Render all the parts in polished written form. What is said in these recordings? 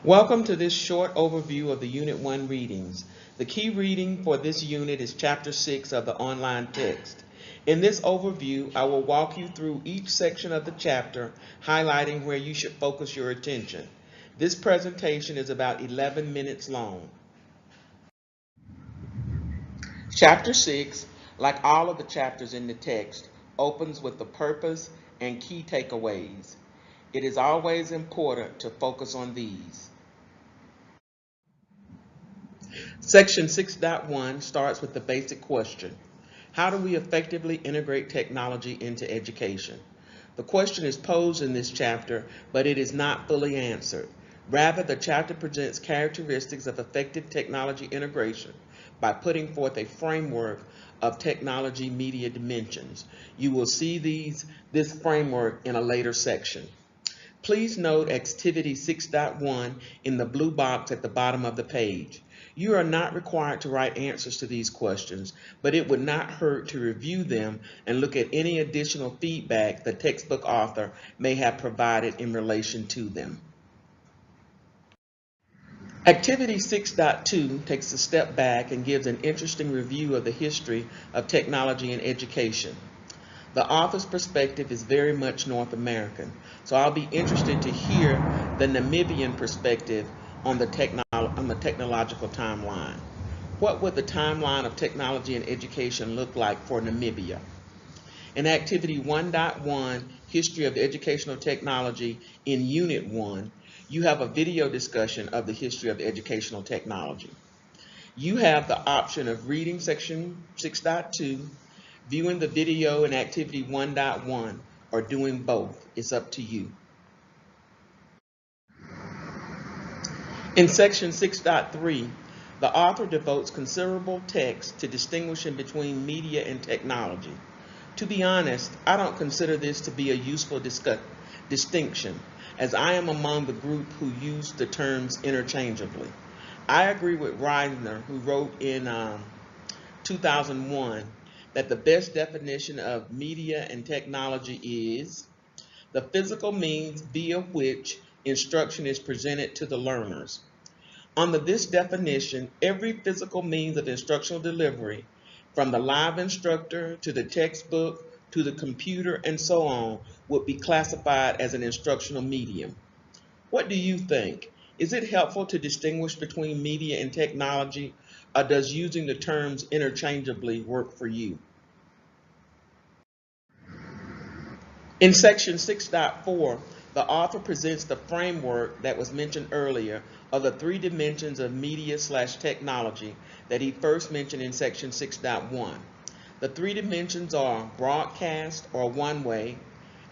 Welcome to this short overview of the Unit 1 readings. The key reading for this unit is Chapter 6 of the online text. In this overview, I will walk you through each section of the chapter, highlighting where you should focus your attention. This presentation is about 11 minutes long. Chapter 6, like all of the chapters in the text, opens with the purpose and key takeaways. It is always important to focus on these. Section 6.1 starts with the basic question: how do we effectively integrate technology into education? The question is posed in this chapter, but it is not fully answered. Rather, the chapter presents characteristics of effective technology integration by putting forth a framework of technology media dimensions. You will see this framework in a later section. Please note Activity 6.1 in the blue box at the bottom of the page. You are not required to write answers to these questions, but it would not hurt to review them and look at any additional feedback the textbook author may have provided in relation to them. Activity 6.2 takes a step back and gives an interesting review of the history of technology in education. The author's perspective is very much North American, so I'll be interested to hear the Namibian perspective on the technological timeline. What would the timeline of technology and education look like for Namibia? In Activity 1.1, History of Educational Technology in Unit 1, you have a video discussion of the history of educational technology. You have the option of reading Section 6.2, viewing the video in Activity 1.1, or doing both. It's up to you. In Section 6.3, the author devotes considerable text to distinguishing between media and technology. To be honest, I don't consider this to be a useful distinction, as I am among the group who use the terms interchangeably. I agree with Reisner, who wrote in 2001 that the best definition of media and technology is the physical means via which instruction is presented to the learners. Under this definition, every physical means of instructional delivery, from the live instructor to the textbook to the computer and so on, would be classified as an instructional medium. What do you think? Is it helpful to distinguish between media and technology, or does using the terms interchangeably work for you? In Section 6.4, the author presents the framework that was mentioned earlier of the three dimensions of media/technology that he first mentioned in Section 6.1. The three dimensions are broadcast or one-way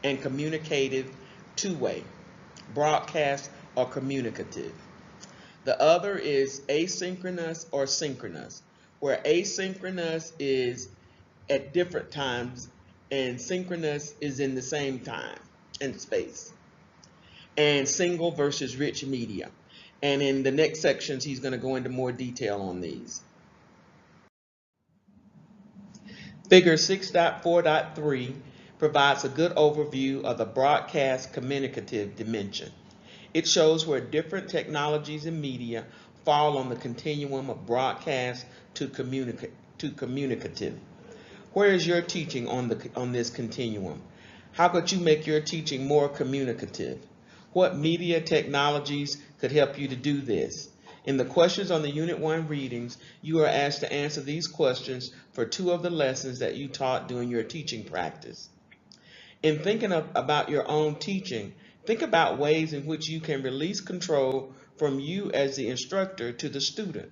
and communicative two-way, broadcast or communicative. The other is asynchronous or synchronous, where asynchronous is at different times and synchronous is in the same time and space. And single versus rich media. And in the next sections, he's going to go into more detail on these. Figure 6.4.3 provides a good overview of the broadcast communicative dimension. It shows where different technologies and media fall on the continuum of broadcast to communicative. Where is your teaching on this continuum? How could you make your teaching more communicative? What media technologies could help you to do this? In the questions on the Unit 1 readings, you are asked to answer these questions for 2 of the lessons that you taught during your teaching practice. In thinking about your own teaching, think about ways in which you can release control from you as the instructor to the student.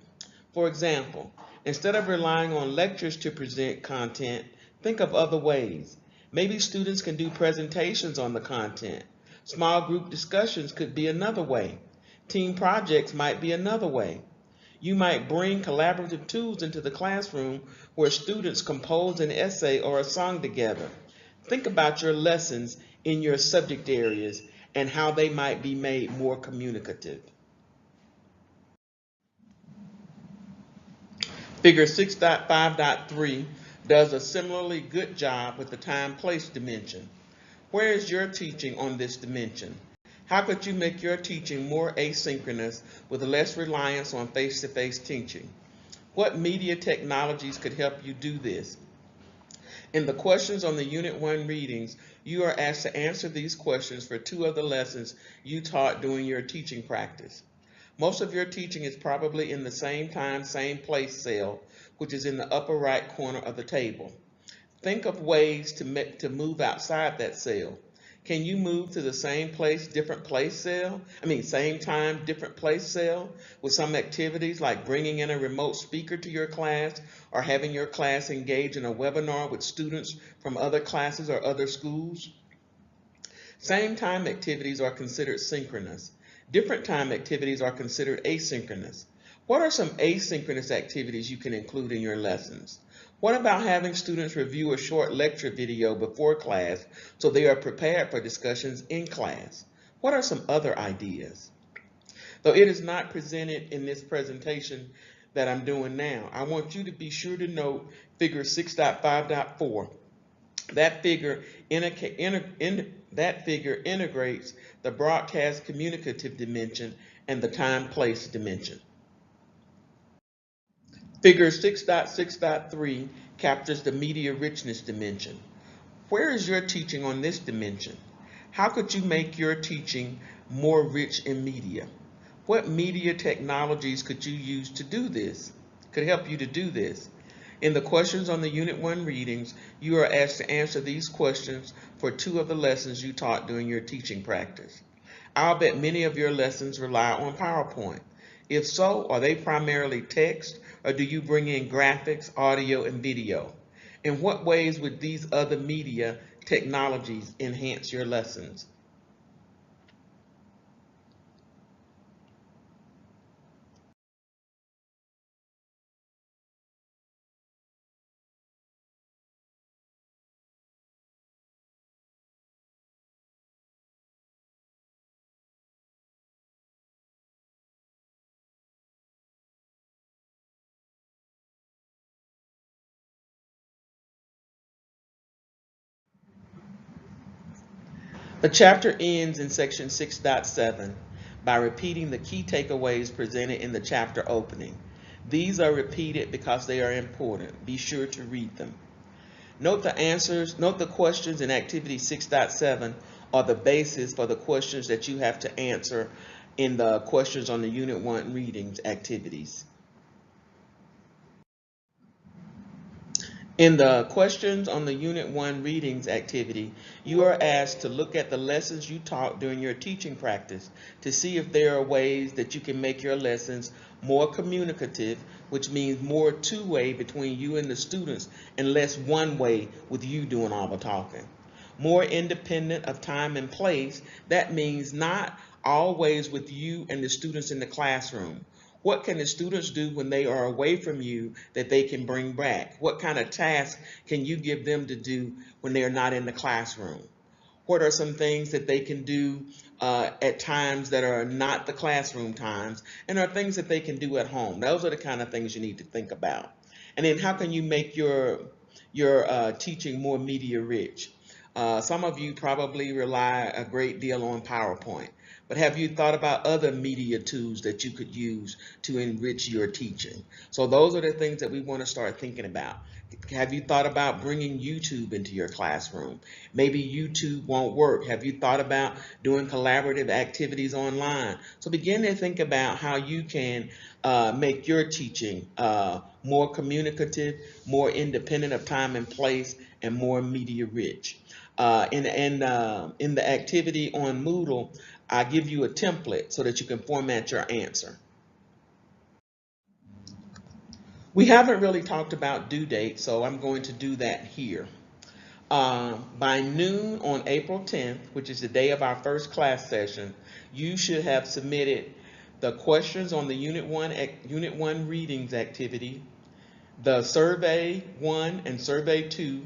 For example, instead of relying on lectures to present content, think of other ways. Maybe students can do presentations on the content. Small group discussions could be another way. Team projects might be another way. You might bring collaborative tools into the classroom where students compose an essay or a song together. Think about your lessons in your subject areas and how they might be made more communicative. Figure 6.5.3 does a similarly good job with the time-place dimension. Where is your teaching on this dimension? How could you make your teaching more asynchronous with less reliance on face-to-face teaching? What media technologies could help you do this? In the questions on the Unit 1 readings, you are asked to answer these questions for 2 of the lessons you taught during your teaching practice. Most of your teaching is probably in the same time, same place cell, which is in the upper right corner of the table. Think of ways to move outside that cell. Can you move to the same place, different place cell? Same time, different place cell with some activities like bringing in a remote speaker to your class or having your class engage in a webinar with students from other classes or other schools? Same time activities are considered synchronous. Different time activities are considered asynchronous. What are some asynchronous activities you can include in your lessons? What about having students review a short lecture video before class so they are prepared for discussions in class? What are some other ideas? Though it is not presented in this presentation that I'm doing now, I want you to be sure to note figure 6.5.4. That figure integrates the broadcast communicative dimension and the time-place dimension. Figure 6.6.3 captures the media richness dimension. Where is your teaching on this dimension? How could you make your teaching more rich in media? What media technologies could you use to do this? Could help you to do this? In the questions on the Unit 1 readings, you are asked to answer these questions for 2 of the lessons you taught during your teaching practice. I'll bet many of your lessons rely on PowerPoint. If so, are they primarily text, or do you bring in graphics, audio, and video? In what ways would these other media technologies enhance your lessons? The chapter ends in section 6.7 by repeating the key takeaways presented in the chapter opening. These are repeated because they are important. Be sure to read them. Note the questions in activity 6.7 are the basis for the questions that you have to answer in the questions on the Unit 1 readings activities. In the questions on the Unit 1 readings activity, you are asked to look at the lessons you taught during your teaching practice to see if there are ways that you can make your lessons more communicative, which means more two-way between you and the students and less one-way with you doing all the talking. More independent of time and place, that means not always with you and the students in the classroom. What can the students do when they are away from you that they can bring back? What kind of tasks can you give them to do when they are not in the classroom? What are some things that they can do at times that are not the classroom times and are things that they can do at home? Those are the kind of things you need to think about. And then how can you make your teaching more media rich? Some of you probably rely a great deal on PowerPoint. But have you thought about other media tools that you could use to enrich your teaching? So those are the things that we want to start thinking about. Have you thought about bringing YouTube into your classroom? Maybe YouTube won't work. Have you thought about doing collaborative activities online? So begin to think about how you can make your teaching more communicative, more independent of time and place, and more media rich. In the activity on Moodle, I give you a template so that you can format your answer. We haven't really talked about due date, so I'm going to do that here. By noon on April 10th, which is the day of our first class session, you should have submitted the questions on the Unit 1 readings activity, the Survey 1 and Survey 2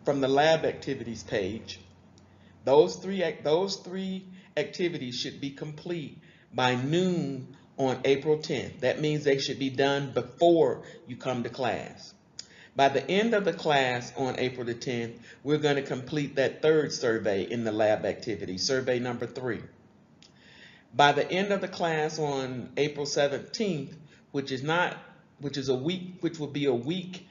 from the lab activities page. Those three activities should be complete by noon on April 10th. That means they should be done before you come to class. By the end of the class on April the 10th, we're going to complete that third survey in the lab activity, survey number 3. By the end of the class on April 17th, which is not, which is a week, which will be a week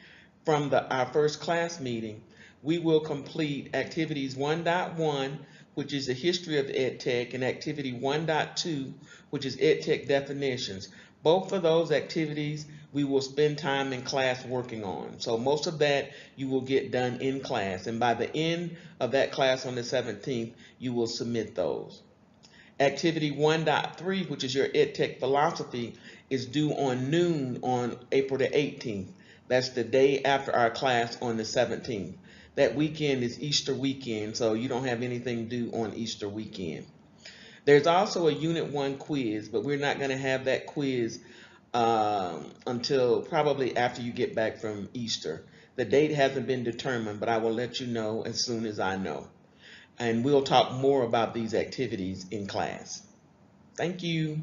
from our first class meeting, we will complete activities 1.1, which is the history of EdTech, and activity 1.2, which is EdTech definitions. Both of those activities we will spend time in class working on. So most of that you will get done in class, and by the end of that class on the 17th, you will submit those. Activity 1.3, which is your EdTech philosophy, is due on noon on April the 18th. That's the day after our class on the 17th. That weekend is Easter weekend, so you don't have anything due on Easter weekend. There's also a Unit 1 quiz, but we're not going to have that quiz until probably after you get back from Easter. The date hasn't been determined, but I will let you know as soon as I know. And we'll talk more about these activities in class. Thank you.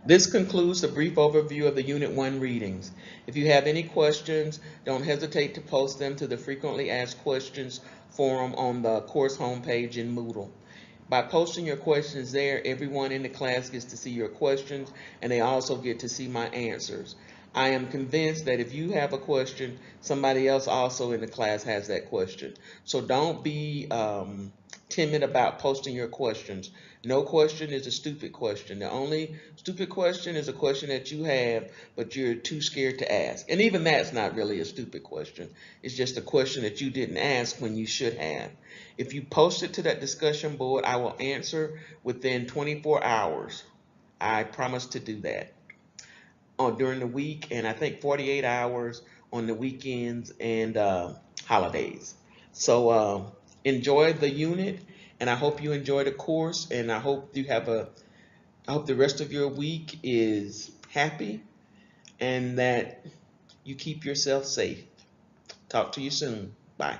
This concludes the brief overview of the Unit 1 readings. If you have any questions, don't hesitate to post them to the Frequently Asked Questions forum on the course homepage in Moodle. By posting your questions there, everyone in the class gets to see your questions, and they also get to see my answers. I am convinced that if you have a question, somebody else also in the class has that question. So don't be timid about posting your questions. No question is a stupid question. The only stupid question is a question that you have, but you're too scared to ask. And even that's not really a stupid question. It's just a question that you didn't ask when you should have. If you post it to that discussion board, I will answer within 24 hours. I promise to do that during the week, and I think 48 hours on the weekends and holidays. So enjoy the unit, and I hope you enjoy the course, and I hope I hope the rest of your week is happy and that you keep yourself safe. Talk to you soon. Bye.